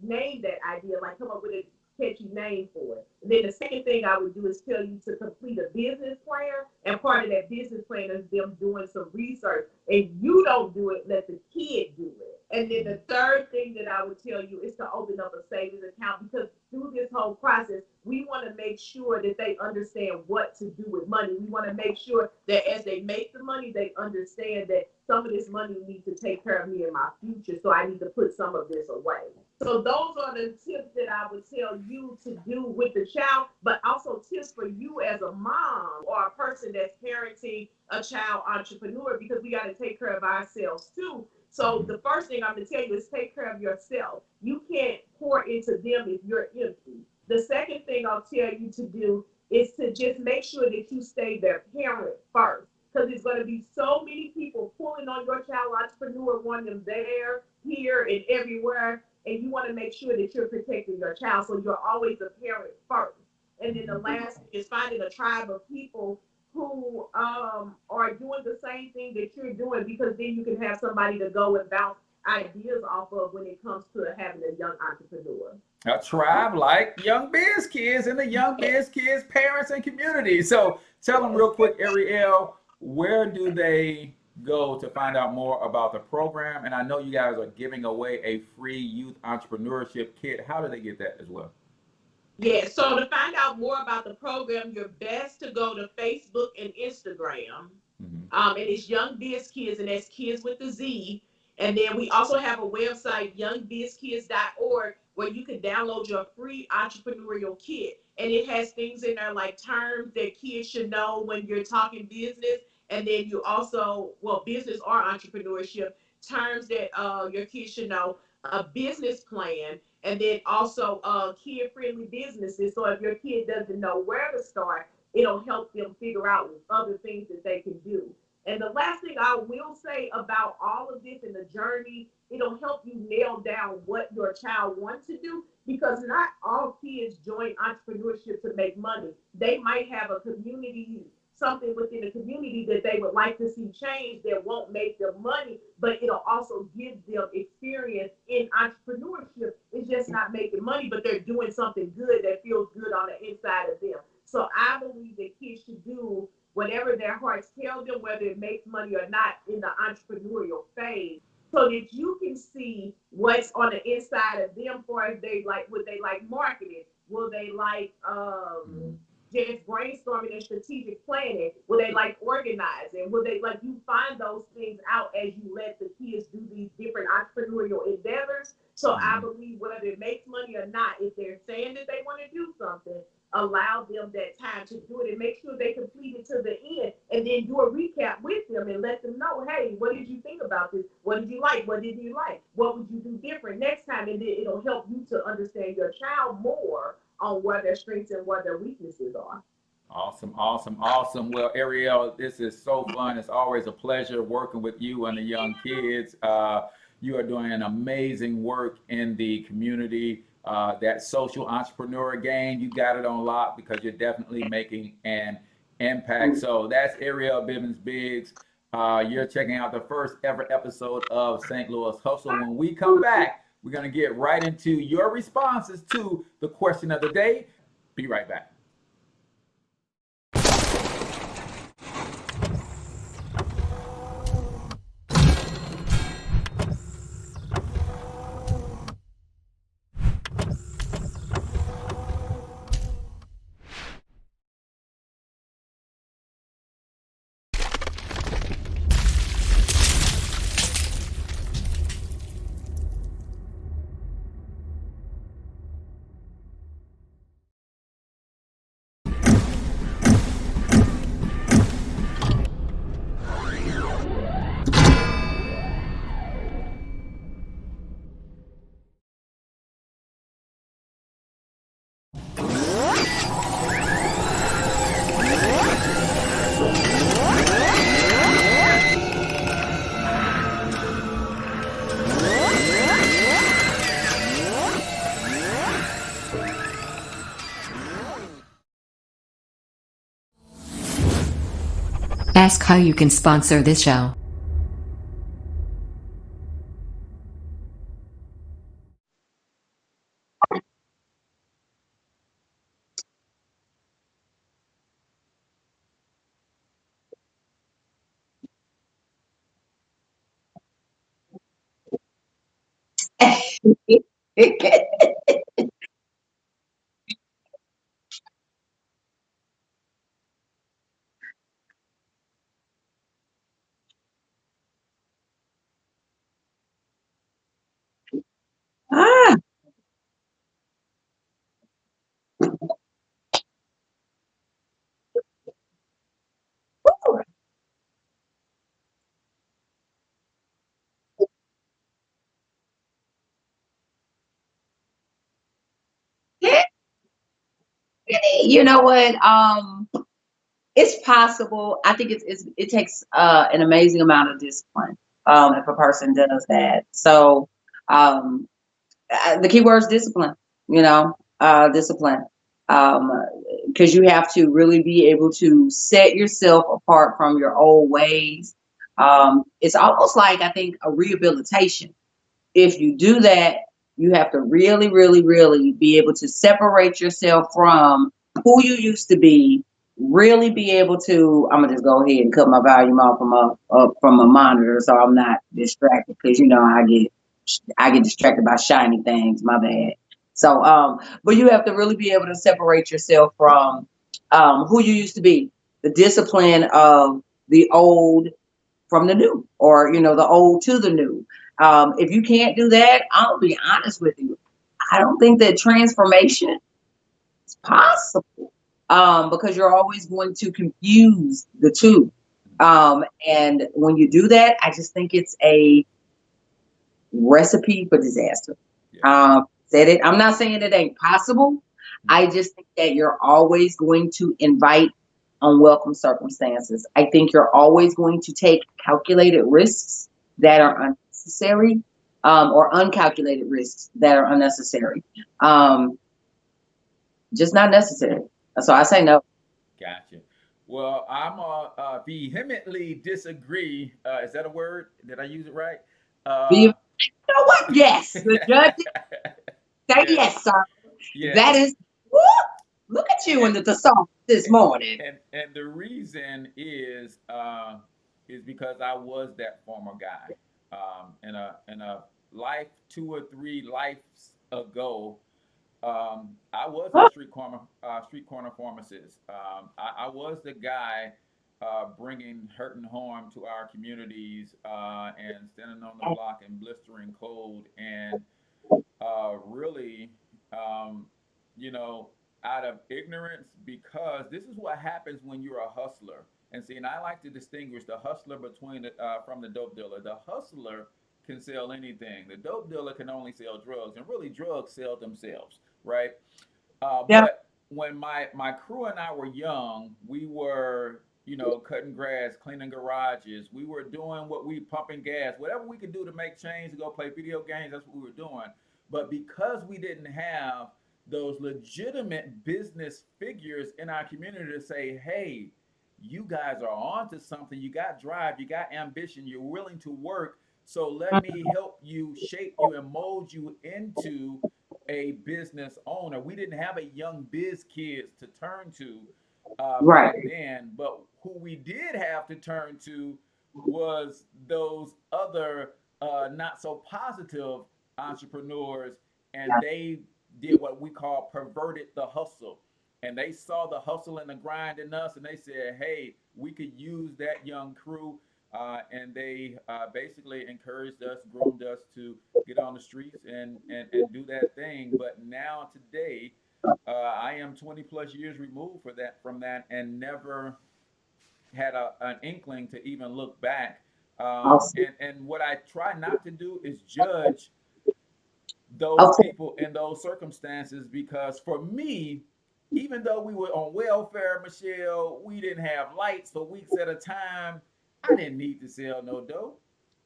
name that idea, like come up with a catchy name for it. And then the second thing I would do is tell you to complete a business plan, and part of that business plan is them doing some research. And you don't do it, let the kid do it. And then the third thing that I would tell you is to open up a savings account, because through this whole process, we want to make sure that they understand what to do with money. We want to make sure that as they make the money, they understand that some of this money needs to take care of me in my future. So I need to put some of this away. So those are the tips that I would tell you to do with the child, but also tips for you as a mom or a person that's parenting a child entrepreneur, because we got to take care of ourselves too. So the first thing I'm going to tell you is take care of yourself. You can't pour into them if you're empty. The second thing I'll tell you to do is to just make sure that you stay their parent first, because there's going to be so many people pulling on your child entrepreneur, wanting them there, here, and everywhere. And you want to make sure that you're protecting your child. So you're always a parent first. And then the last thing is finding a tribe of people who are doing the same thing that you're doing, because then you can have somebody to go and bounce ideas off of when it comes to having a young entrepreneur. A tribe like Young Biz Kidz and the Young Biz Kidz parents and community. So tell them real quick, Arriel, where do they go to find out more about the program? And I know you guys are giving away a free youth entrepreneurship kit. How do they get that as well? Yeah, so to find out more about the program, you're best to go to Facebook and Instagram. And it's Young Biz Kidz, and that's kids with the Z. And then we also have a website, youngbizkids.org, where you can download your free entrepreneurial kit. And it has things in there like terms that kids should know when you're talking business. And then you also, well, business or entrepreneurship, terms that your kids should know, a business plan, and then also kid-friendly businesses. So if your kid doesn't know where to start, it'll help them figure out other things that they can do. And the last thing I will say about all of this in the journey, it'll help you nail down what your child wants to do, because not all kids join entrepreneurship to make money. They might have a community, something within the community that they would like to see change that won't make them money, but it'll also give them experience in entrepreneurship. It's just not making money, but they're doing something good that feels good on the inside of them. So I believe that kids should do whatever their hearts tell them, whether it makes money or not, in the entrepreneurial phase, so that you can see what's on the inside of them. For if they like, would they like marketing? Will they like just brainstorming and strategic planning? Will they like organizing? Will they like, you find those things out as you let the kids do these different entrepreneurial endeavors. So I believe whether it makes money or not, if they're saying that they want to do something, allow them that time to do it and make sure they complete it to the end, and then do a recap with them and let them know, hey, what did you think about this? What did you like? What didn't you like? What would you do different next time? And then it'll help you to understand your child more on where their strengths and where their weaknesses are. Awesome, awesome, awesome. Well, Arriel, this is so fun. It's always a pleasure working with you and the young kids. You are doing an amazing work in the community. That social entrepreneur game, you got it on lock, because you're definitely making an impact. So that's Arriel Bivens-Biggs. You're checking out the first ever episode of St. Louis Hustle. When we come back, we're going to get right into your responses to the question of the day. Be right back. Ask how you can sponsor this show. Ah, yeah, you know what? It's possible. I think it takes an amazing amount of discipline if a person does that. So um, the key word is discipline. Discipline. Um, because you have to really be able to set yourself apart from your old ways. It's almost like I think a rehabilitation. If you do that, you have to really, really, really be able to separate yourself from who you used to be. Really be able to. I'm gonna just go ahead and cut my volume off from a monitor, so I'm not distracted. Because I get distracted by shiny things. My bad. So, but you have to really be able to separate yourself from who you used to be. The discipline of the old from the new, or the old to the new. If you can't do that, I'll be honest with you. I don't think that transformation is possible, because you're always going to confuse the two. And when you do that, I just think it's a recipe for disaster. Said it. I'm not saying it ain't possible. I just think that you're always going to invite unwelcome circumstances. I think you're always going to take calculated risks that are unnecessary, or uncalculated risks that are unnecessary. Just not necessary. So I say no. Gotcha. Well, I'm vehemently disagree. Is that a word? Did I use it right? You know what? Yes. The judge say yes, sir. Yeah. That is, woo, look at you in the song this morning. And the reason is because I was that former guy. In a life 2 or 3 lives ago, I was a street corner pharmacist. I was the guy bringing hurt and harm to our communities, and standing on the block in blistering cold, and really, um, you know, out of ignorance, because this is what happens when you're a hustler. And see, and I like to distinguish the hustler from the dope dealer. The hustler can sell anything. The dope dealer can only sell drugs, and really, drugs sell themselves, right? Yeah. But when my crew and I were young, we were, cutting grass, cleaning garages. We were doing pumping gas, whatever we could do to make change, to go play video games. That's what we were doing. But because we didn't have those legitimate business figures in our community to say, hey, you guys are onto something. You got drive, you got ambition, you're willing to work. So let me help you, shape you, and mold you into a business owner. We didn't have a young biz kids to turn to Right. back then, but who we did have to turn to was those other not so positive entrepreneurs, and they did what we call perverted the hustle. And they saw the hustle and the grind in us, and they said, hey, we could use that young crew. And they basically encouraged us, groomed us to get on the streets and do that thing. But now, today, I am 20 plus years removed from that, and never had an inkling to even look back. And what I try not to do is judge those people in those circumstances, because for me, even though we were on welfare, Michelle, we didn't have lights for weeks at a time. I didn't need to sell no dope.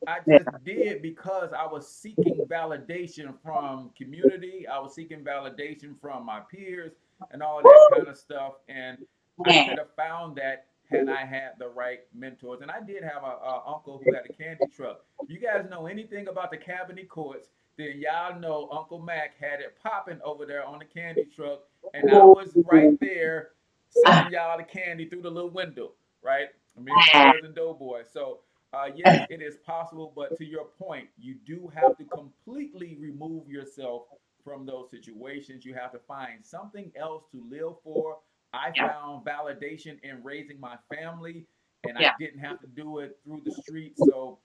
I just did because I was seeking validation from community. I was seeking validation from my peers and all of that kind of stuff. And I could have found that had I had the right mentors. And I did have a uncle who had a candy truck. If you guys know anything about the Cabinet Courts, then y'all know Uncle Mac had it popping over there on the candy truck. And I was right there selling y'all the candy through the little window, right? Me and my cousin Doughboy. So Yes, it is possible, but to your point, you do have to completely remove yourself from those situations. You have to find something else to live for. I found validation in raising my family, and I didn't have to do it through the streets. So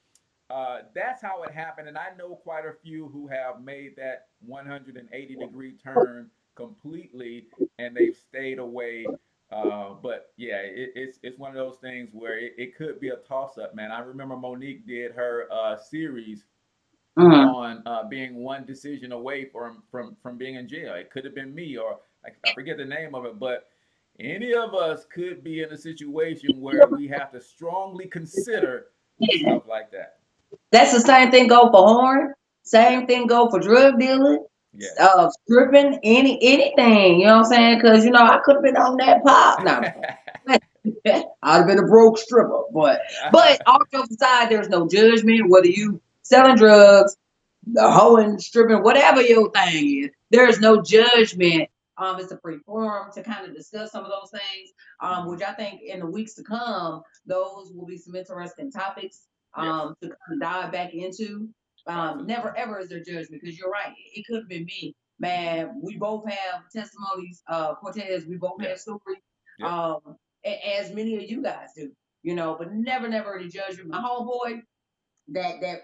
that's how it happened. And I know quite a few who have made that 180-degree turn completely, and they've stayed away. But yeah, it's one of those things where it could be a toss up, man. I remember Monique did her series on being one decision away from being in jail. It could have been me, or I forget the name of it, but any of us could be in a situation where we have to strongly consider stuff like that. That's the same thing go for horn. Same thing go for drug dealing, stripping, anything. You know what I'm saying? Because I could have been on that pop. Now I'd have been a broke stripper. But all jokes aside, there's no judgment whether you selling drugs, hoeing, stripping, whatever your thing is. There's no judgment. It's a free forum to kind of discuss some of those things, which I think in the weeks to come, those will be some interesting topics to kind of dive back into. Never ever is there judgment, because you're right. It could have been me. Man, we both have testimonies, Cortez, we both have stories, as many of you guys do, but never any judgment. My homeboy, that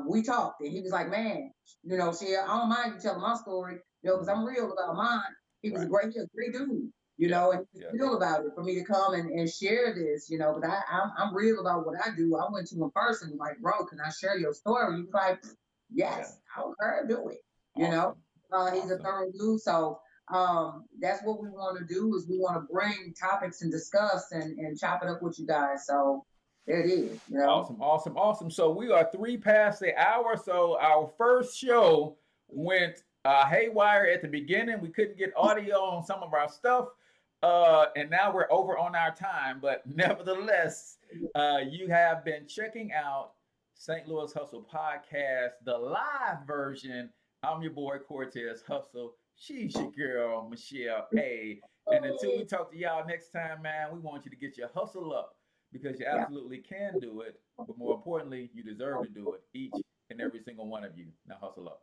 we talked, and he was like, man, see, I don't mind you telling my story, because I'm real about mine. He was a great dude, and he was real about it for me to come and share this, but I'm real about what I do. I went to him first and like, bro, can I share your story? He was like, yes, I don't care, do it. He's a thorough dude, so that's what we want to do, is we want to bring topics and discuss and chop it up with you guys. So there it is. Awesome. So we are 3 past the hour. So our first show went haywire at the beginning. We couldn't get audio on some of our stuff. And now we're over on our time. But nevertheless, you have been checking out St. Louis Hustle Podcast, the live version. I'm your boy, Cortez Hustle. She's your girl, Michelle Aaye. And until we talk to y'all next time, man, we want you to get your hustle up, because you absolutely can do it. But more importantly, you deserve to do it, each and every single one of you. Now hustle up.